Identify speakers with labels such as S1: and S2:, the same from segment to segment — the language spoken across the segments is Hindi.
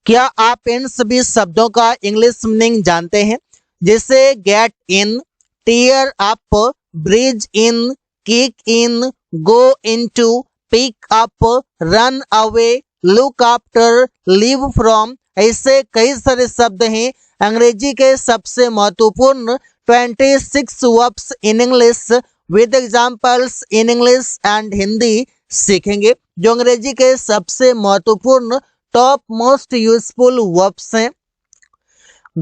S1: क्या आप इन सभी शब्दों का इंग्लिश मीनिंग जानते हैं? जैसे get in, tear up, bridge in, kick in, go into, pick up, run away, look after, leave from, ऐसे कई सारे शब्द हैं। अंग्रेजी के सबसे महत्वपूर्ण 26 verbs in English with examples in English and Hindi सीखेंगे, जो अंग्रेजी के सबसे महत्वपूर्ण टॉप मोस्ट यूजफुल वर्ब्स हैं।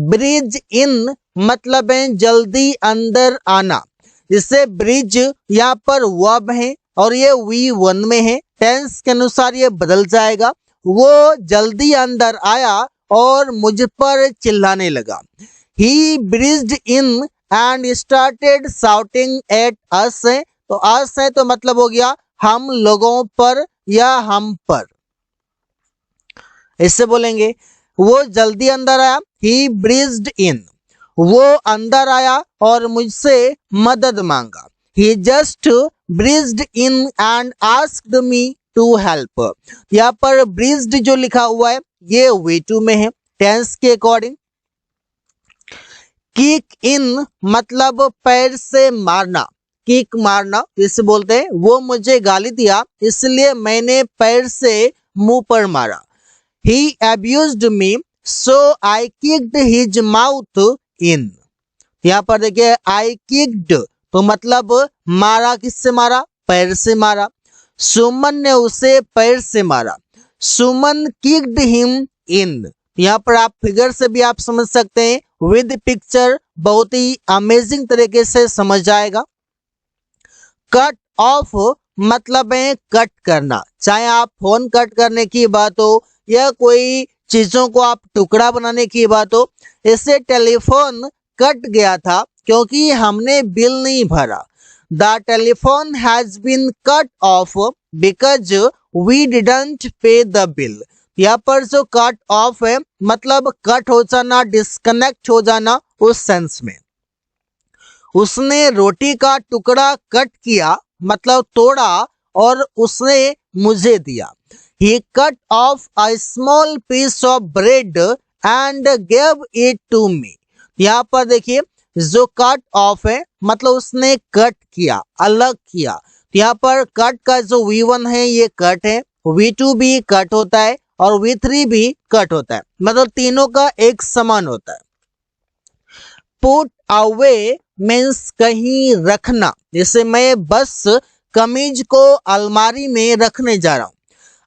S1: ब्रिज इन मतलब है जल्दी अंदर आना। जैसे ब्रिज यहाँ पर वर्ब है और ये V1 में है, टेंस के अनुसार ये बदल जाएगा। वो जल्दी अंदर आया और मुझ पर चिल्लाने लगा। He barged in and started shouting at us है, तो अस है तो मतलब हो गया हम लोगों पर या हम पर। इससे बोलेंगे वो जल्दी अंदर आया, ही ब्रिज्ड इन, वो अंदर आया और मुझसे मदद मांगा। He just barged in and asked me to help. यहाँ पर ब्रिज्ड जो लिखा हुआ है ये V2 में है टेंस के अकॉर्डिंग। किक इन मतलब पैर से मारना, किक मारना जिसे बोलते हैं। वो मुझे गाली दिया इसलिए मैंने पैर से मुंह पर मारा। He abused me, so I kicked his mouth in। यहाँ पर देखिए I kicked तो मतलब मारा, किससे मारा? पैर से मारा। सुमन ने उसे पैर से मारा। सुमन kicked him in। यहाँ पर आप फिगर से भी आप समझ सकते हैं, विद पिक्चर बहुत ही अमेजिंग तरीके से समझ जाएगा। कट ऑफ मतलब है कट करना, चाहे आप फोन कट करने की बात हो या कोई चीजों को आप टुकड़ा बनाने की बात हो। इससे टेलीफोन कट गया था क्योंकि हमने बिल नहीं भरा। The telephone has been cut off because we didn't pay the bill. यहाँ पर जो कट ऑफ है मतलब कट हो जाना, डिस्कनेक्ट हो जाना उस सेंस में। उसने रोटी का टुकड़ा कट किया मतलब तोड़ा और उसने मुझे दिया। He cut off a small piece of bread and gave it to me। यहाँ पर देखिए जो कट ऑफ है मतलब उसने कट किया, अलग किया। यहाँ पर कट का जो V1 है ये कट है, V2 भी कट होता है और V3 भी कट होता है, मतलब तीनों का एक समान होता है। पुट अवे मीन्स कहीं रखना। जैसे मैं बस कमीज को अलमारी में रखने जा रहा हूँ।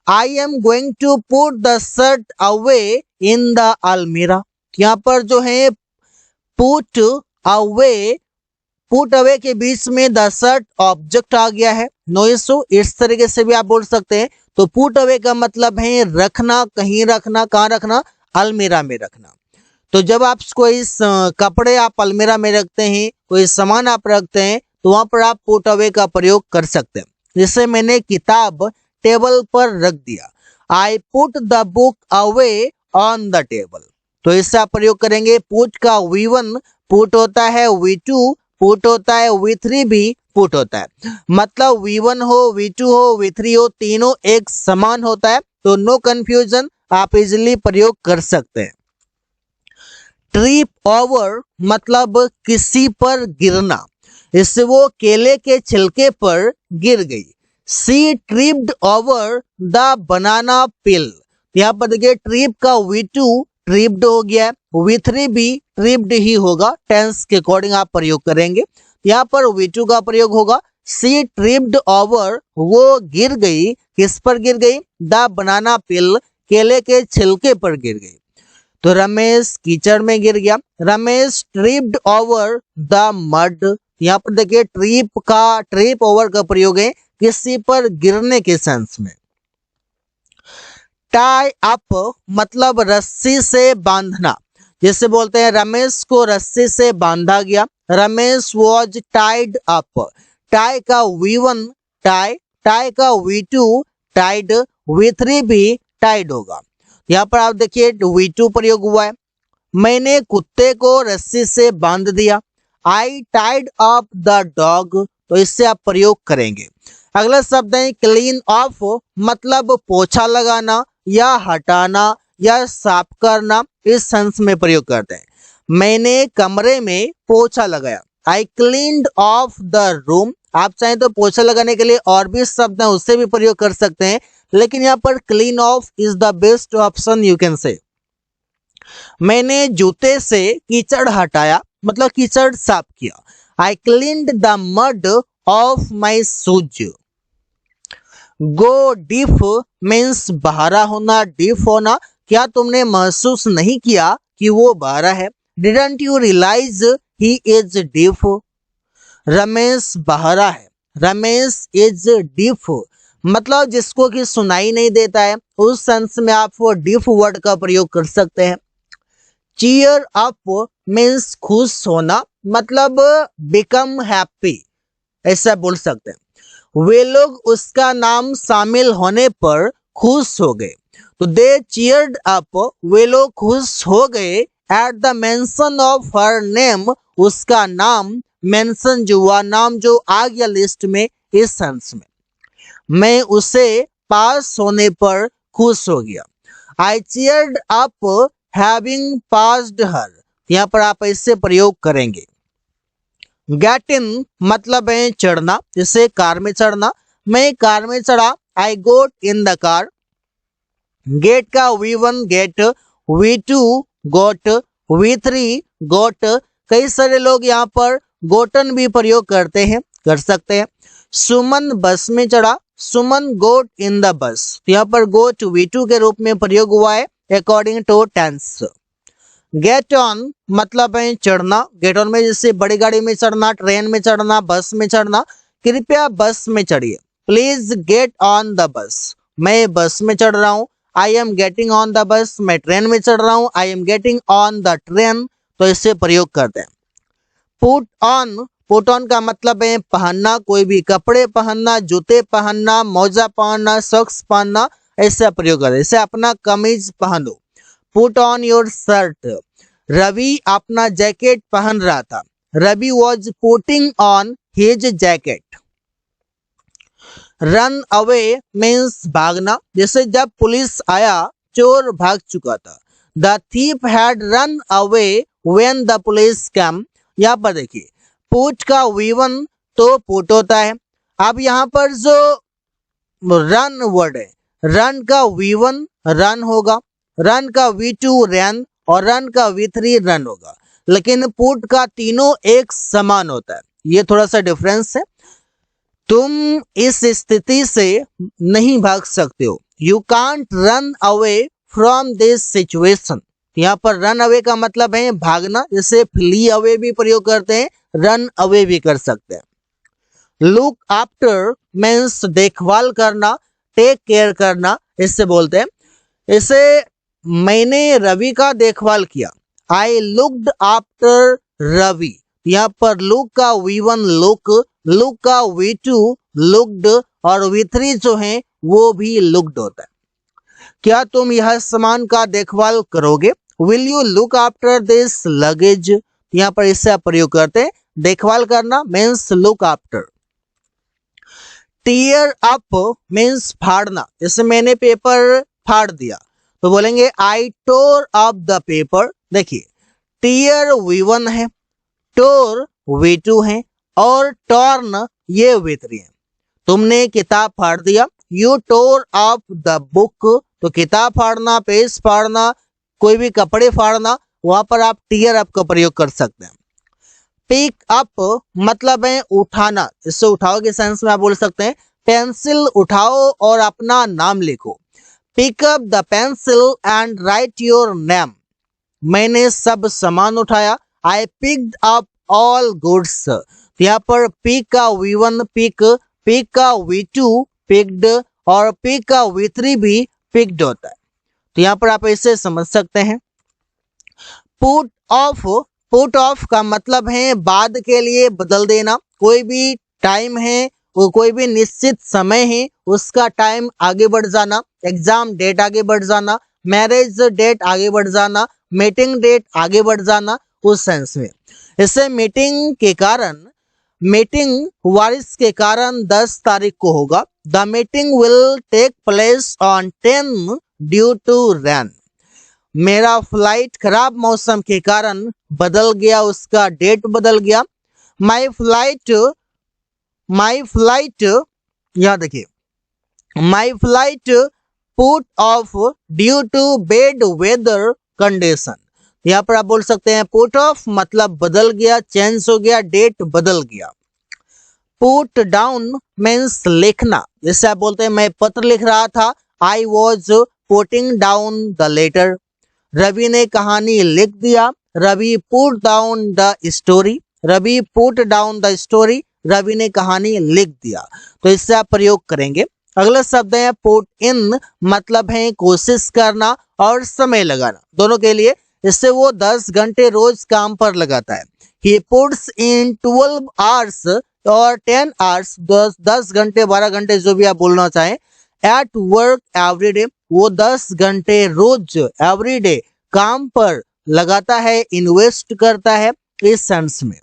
S1: I am going to put the shirt away in the almirah। यहाँ पर जो है put away के बीच में the shirt ऑब्जेक्ट आ गया है, नो इशू, इस तरीके से भी आप बोल सकते हैं। तो put away का मतलब है रखना, कहीं रखना, कहाँ रखना? अलमीरा में रखना। तो जब आप कोई कपड़े आप अलमीरा में रखते हैं, कोई सामान आप रखते हैं, तो वहां पर आप put away का प्रयोग कर सकते हैं। जैसे मैंने किताब टेबल पर रख दिया। I put the book away on the table। तो इससे आप प्रयोग करेंगे पुट का V1 पुट होता है, V2 पुट होता है, V3 भी पुट होता है। मतलब V1 हो, V2 हो, V3 हो, तीनों एक समान होता है। तो नो कंफ्यूजन, आप इजिली प्रयोग कर सकते हैं। ट्रिप ओवर मतलब किसी पर गिरना। इससे वो केले के छिलके पर गिर गई। She tripped over the banana peel। यहाँ पर देखिए ट्रिप का V2 ट्रिप्ड हो गया, V3 भी ट्रिप्ड ही होगा, टेंस के अकॉर्डिंग आप प्रयोग करेंगे। यहाँ पर V2 का प्रयोग होगा। She tripped over वो गिर गई, किस पर गिर गई? The banana peel केले के छिलके पर गिर गई। तो रमेश कीचड़ में गिर गया। Ramesh tripped over the mud. यहाँ पर देखिए ट्रिप ओवर का प्रयोग है किसी पर गिरने के सेंस में। टाई अप मतलब रस्सी से बांधना। जैसे बोलते हैं रमेश को रस्सी से बांधा गया। Ramesh was tied up. Tie का V1 टाई, टाई का V2 टाइड, V3 भी टाइड होगा। यहाँ पर आप देखिए V2 प्रयोग हुआ है। मैंने कुत्ते को रस्सी से बांध दिया। आई टाइड अप द डॉग। तो इससे आप प्रयोग करेंगे। अगला शब्द है क्लीन ऑफ मतलब पोछा लगाना या हटाना या साफ करना इस सेंस में प्रयोग करते हैं। मैंने कमरे में पोछा लगाया, आई क्लीन्ड ऑफ द रूम। आप चाहें तो पोछा लगाने के लिए और भी शब्द हैं, उससे भी प्रयोग कर सकते हैं, लेकिन यहाँ पर clean of is the best option you can say. मैंने जूते से कीचड़ हटाया, मतलब कीचड़ साफ किया, I cleaned the mud off my shoes. Go deaf means बहरा होना, डीप होना। क्या तुमने महसूस नहीं किया कि वो बहरा है? Didn't you realise he is deaf? Ramesh बहरा है, रमेश इज डीप, मतलब जिसको कि सुनाई नहीं देता है, उस सेंस में आप वो डीप वर्ड का प्रयोग कर सकते हैं। चीयर अप मीन्स खुश होना, मतलब बिकम हैप्पी, ऐसा बोल सकते हैं। वे लोग उसका नाम शामिल होने पर खुश हो गए, तो दे चीयर्ड अप, वे लोग खुश हो गए at the mention of her name, उसका नाम मेंशन जो हुआ, नाम जो आ गया लिस्ट में, इस सेंस में। मैं उसे पास होने पर खुश हो गया, आई चीयर्ड अप हैविंग पास्ड हर, यहाँ पर आप इससे प्रयोग करेंगे। गेट इन मतलब है चढ़ना, जैसे कार में चढ़ना, मैं कार में चढ़ा, आई गोट इन द कार। गेट का V1 गेट, V2 गोट, V3 गोट। कई सारे लोग यहाँ पर गोटन भी प्रयोग करते हैं, कर सकते हैं। सुमन बस में चढ़ा, सुमन गोट इन द बस, यहाँ पर गोट V2 के रूप में प्रयोग हुआ है according to tense. Get on मतलब है चढ़ना, गेट ऑन में जैसे बड़ी गाड़ी में चढ़ना, ट्रेन में चढ़ना, बस में चढ़ना। कृपया बस में चढ़िए, please get on the bus, मैं बस में चढ़ रहा हूँ। I am getting on the bus, मैं ट्रेन में चढ़ रहा हूँ, I am getting on the train, तो इससे प्रयोग करते हैं। पुट ऑन, पुट ऑन का मतलब है पहनना, कोई भी कपड़े पहनना, जूते पहनना, मोजा पहनना, सॉक्स पहनना, ऐसा प्रयोग करते हैं। जैसे अपना कमीज पहनो, put on your shirt. Ravi अपना जैकेट पहन रहा था, Ravi was putting on his jacket. Run away means भागना, जैसे जब पुलिस आया चोर भाग चुका था, the thief had run away when the police came. यहाँ पर देखिए पुट का V1 तो पुट होता है, अब यहाँ पर जो रन वर्ड है, रन का V1 रन होगा, रन का V2 रन और रन का V3 रन होगा, लेकिन पुट का तीनों एक समान होता है, ये थोड़ा सा डिफरेंस है। तुम इस स्थिति से नहीं भाग सकते हो, you can't run away from this situation. यहाँ पर रन अवे का मतलब है भागना, जैसे फ्ली अवे भी प्रयोग करते हैं, रन अवे भी कर सकते हैं। लुक आफ्टर मीन्स देखभाल करना, टेक केयर करना, इससे बोलते हैं। इसे मैंने रवि का देखभाल किया, आई लुक्ड आफ्टर रवि। यहाँ पर लुक का V1 लुक, लुक का V2 लुक्ड और V3 जो है वो भी लुक्ड होता है। क्या तुम यह सामान का देखभाल करोगे? Will you look after this luggage. यहाँ पर इससे आप प्रयोग करते हैं, देखभाल करना means look after. Tear up means फाड़ना, जैसे मैंने पेपर फाड़ दिया तो बोलेंगे I tore up the paper. देखिए टीयर V1 है, टोर V2 है और टॉर्न ये V3 है। तुमने किताब फाड़ दिया, you tore up the book, तो किताब फाड़ना, पेज फाड़ना, कोई भी कपड़े फाड़ना, वहां पर आप टीयर अप का प्रयोग कर सकते हैं। पिक अप मतलब है उठाना, इससे उठाओ के सेंस में आप बोल सकते हैं पेंसिल उठाओ और अपना नाम लिखो। Pick up the pencil and write your name. मैंने सब सामान उठाया, I picked up all goods. यहाँ पर पिक का V1 पिक, पिक का V2 पिक्ड और पिक का V3 भी पिक्ड होता है, तो यहाँ पर आप इसे समझ सकते हैं। पुट ऑफ, पुट ऑफ का मतलब है बाद के लिए बदल देना, कोई भी टाइम है, वो कोई भी निश्चित समय है उसका टाइम आगे बढ़ जाना, एग्जाम डेट आगे बढ़ जाना, मैरिज डेट आगे बढ़ जाना, मीटिंग डेट आगे बढ़ जाना, उस सेंस में। इससे मीटिंग के कारण, मीटिंग बारिश के कारण 10 तारीख को होगा, the meeting will take place on 10 due to rain. मेरा फ्लाइट खराब मौसम के कारण बदल गया, उसका डेट बदल गया। माई फ्लाइट यहाँ देखिए, my flight put off due to bad weather condition. यहाँ पर आप बोल सकते हैं पुट ऑफ मतलब बदल गया, चेंज हो गया, डेट बदल गया। पुट डाउन मीन्स लिखना, जैसे आप बोलते हैं मैं पत्र लिख रहा था, I was putting down the letter. Ravi ने कहानी लिख दिया, Ravi put down the story. Ravi put down the story, Ravi ने कहानी लिख दिया। तो इससे आप प्रयोग करेंगे। अगला शब्द है पुट इन, मतलब है कोशिश करना और समय लगाना, दोनों के लिए। इससे वो 10 घंटे रोज काम पर लगाता है। He puts in 12 hours और 10 hours, 10 घंटे 12 घंटे जो भी आप बोलना चाहें, एट वर्क एवरी डे, वो 10 घंटे रोज एवरी डे काम पर लगाता है, इन्वेस्ट करता है। इस सेंस में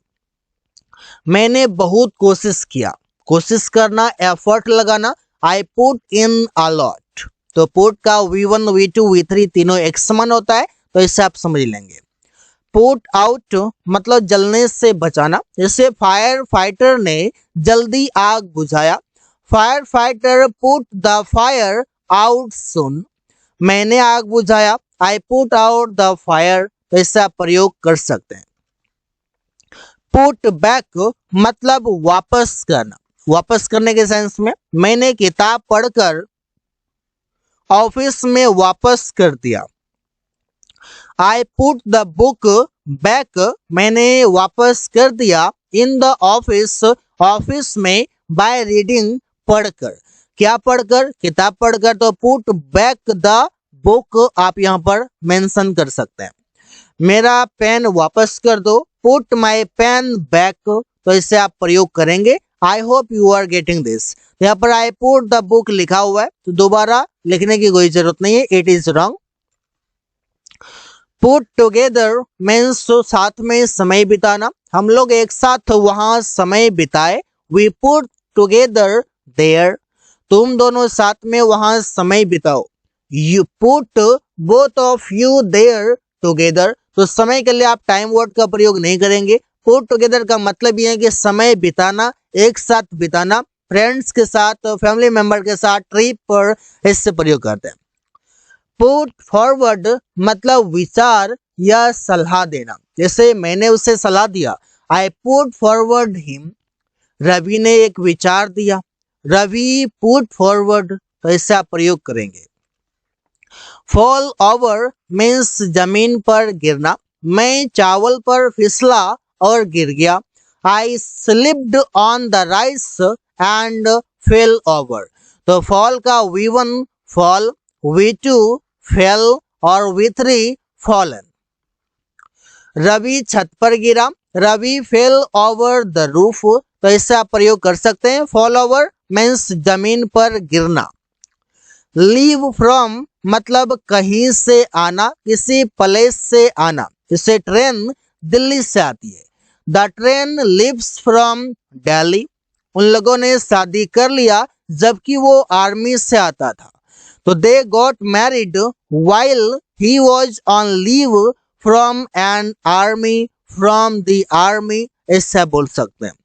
S1: मैंने बहुत कोशिश किया, कोशिश करना, एफर्ट लगाना। I put in a lot, तो पुट का V1 V2 V3 तीनों एक समान होता है, तो इससे आप समझ लेंगे। पुट आउट मतलब जलने से बचाना, जैसे फायर फाइटर ने जल्दी आग बुझाया। Fire fighter put the fire out soon, मैंने आग बुझाया, I put out the fire, तो इससे आप प्रयोग कर सकते हैं। पुट बैक मतलब वापस करना, वापस करने के सेंस में, मैंने किताब पढ़कर ऑफिस में वापस कर दिया। I put the book back, मैंने वापस कर दिया, इन द ऑफिस, ऑफिस में, बाय रीडिंग पढ़कर। क्या पढ़कर? किताब पढ़कर, तो पुट बैक द बुक आप यहाँ पर मेंशन कर सकते हैं। मेरा पेन वापस कर दो, पुट माई पेन बैक, तो इससे आप प्रयोग करेंगे। I hope you are getting this. यहाँ पर आई पुट द बुक लिखा हुआ है, तो दोबारा लिखने की कोई जरूरत नहीं है, it is wrong. Put together means साथ में समय बिताना, हम लोग एक साथ वहां समय बिताए। वी पुट टुगेदर देयर, तुम दोनों साथ में वहां समय बिताओ। You put both of you there together, तो समय के लिए आप टाइम वर्ड का प्रयोग नहीं करेंगे। पुट टुगेदर का मतलब ये है कि समय बिताना, एक साथ बिताना, फ्रेंड्स के साथ, फैमिली मेंबर के साथ, ट्रिप पर, इससे प्रयोग करते हैं। पुट फॉरवर्ड मतलब विचार या सलाह देना, जैसे मैंने उसे सलाह दिया, I put forward him, Ravi ने एक विचार दिया, रवि पुट फॉरवर्ड, तो इससे आप प्रयोग करेंगे। फॉल ओवर मीन्स जमीन पर गिरना, मैं चावल पर फिसला और गिर गया। I slipped on the rice and fell over, तो फॉल का V1 फॉल, V2 फेल और V3 फॉलन। रवि छत पर गिरा, Ravi fell over the roof, तो इससे आप प्रयोग कर सकते हैं। फॉल ओवर मीन्स जमीन पर गिरना। लीव फ्रॉम मतलब कहीं से आना, किसी प्लेस से आना, जैसे ट्रेन दिल्ली से आती है, the train leaves from Delhi. उन लोगों ने शादी कर लिया जबकि वो आर्मी से आता था, तो they got married while he was on leave from an army, from the army, ऐसा बोल सकते हैं।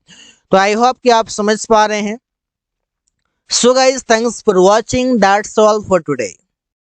S1: तो आई होप कि आप समझ पा रहे हैं। So guys, thanks for watching. That's all for today.